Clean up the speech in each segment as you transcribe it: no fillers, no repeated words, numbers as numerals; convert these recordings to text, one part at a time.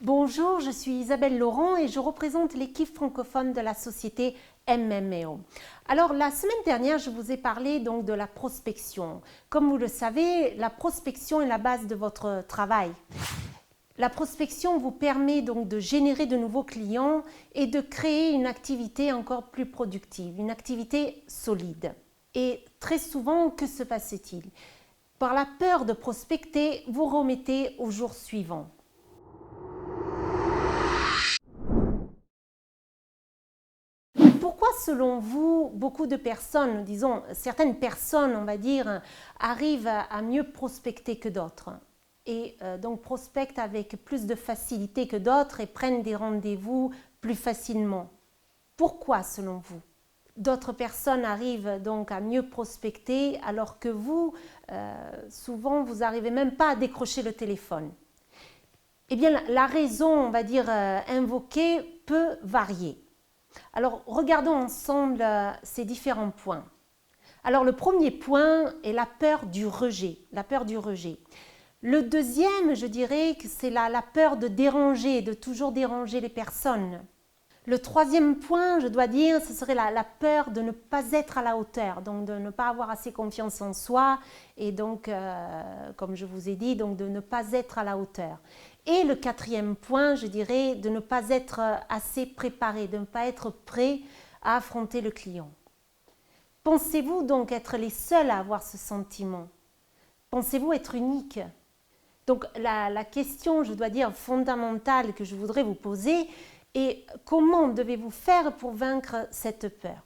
Bonjour, je suis Isabelle Laurent et je représente l'équipe francophone de la société MMEO. Alors la semaine dernière, je vous ai parlé donc de la prospection. Comme vous le savez, la prospection est la base de votre travail. La prospection vous permet donc de générer de nouveaux clients et de créer une activité encore plus productive, une activité solide. Et très souvent, que se passe-t-il? Par la peur de prospecter, vous remettez au jour suivant. Pourquoi, selon vous, beaucoup de personnes, disons certaines personnes, on va dire, arrivent à mieux prospecter que d'autres et donc prospectent avec plus de facilité que d'autres et prennent des rendez-vous plus facilement? Pourquoi, selon vous? D'autres personnes arrivent donc à mieux prospecter alors que vous, souvent, vous n'arrivez même pas à décrocher le téléphone. Eh bien, la raison, on va dire, invoquée peut varier. Alors, regardons ensemble ces différents points. Alors, le premier point est la peur du rejet. La peur du rejet. Le deuxième, je dirais que c'est la peur de déranger, de toujours déranger les personnes. Le troisième point, je dois dire, ce serait la peur de ne pas être à la hauteur, donc de ne pas avoir assez confiance en soi et donc, comme je vous ai dit, donc de ne pas être à la hauteur. Et le quatrième point, je dirais, de ne pas être assez préparé, de ne pas être prêt à affronter le client. Pensez-vous donc être les seuls à avoir ce sentiment? Pensez-vous être unique? Donc la question, je dois dire, fondamentale que je voudrais vous poser est comment devez-vous faire pour vaincre cette peur?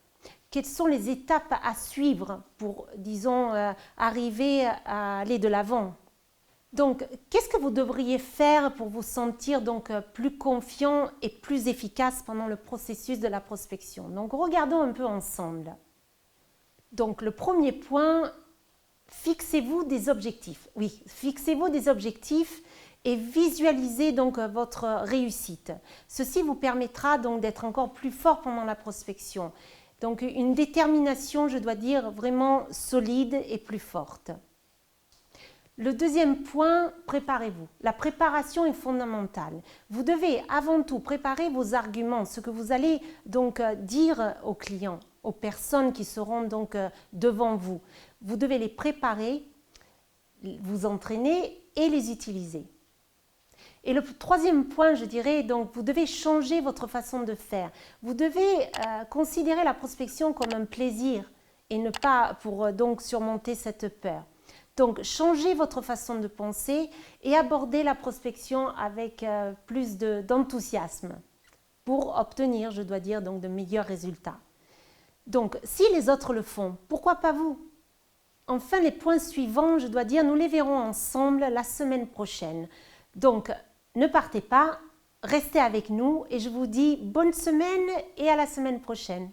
Quelles sont les étapes à suivre pour, disons, arriver à aller de l'avant? Donc, qu'est-ce que vous devriez faire pour vous sentir donc plus confiant et plus efficace pendant le processus de la prospection? Donc, regardons un peu ensemble. Donc, le premier point, fixez-vous des objectifs. Oui, fixez-vous des objectifs et visualisez donc votre réussite. Ceci vous permettra donc d'être encore plus fort pendant la prospection. Donc, une détermination, je dois dire, vraiment solide et plus forte. Le deuxième point, préparez-vous. La préparation est fondamentale. Vous devez avant tout préparer vos arguments, ce que vous allez donc dire aux clients, aux personnes qui seront donc devant vous. Vous devez les préparer, vous entraîner et les utiliser. Et le troisième point, je dirais, donc vous devez changer votre façon de faire. Vous devez considérer la prospection comme un plaisir et ne pas pour donc surmonter cette peur. Donc, changez votre façon de penser et abordez la prospection avec plus d'enthousiasme pour obtenir, je dois dire, donc de meilleurs résultats. Donc, si les autres le font, pourquoi pas vous? Enfin, les points suivants, je dois dire, nous les verrons ensemble la semaine prochaine. Donc, ne partez pas, restez avec nous et je vous dis bonne semaine et à la semaine prochaine.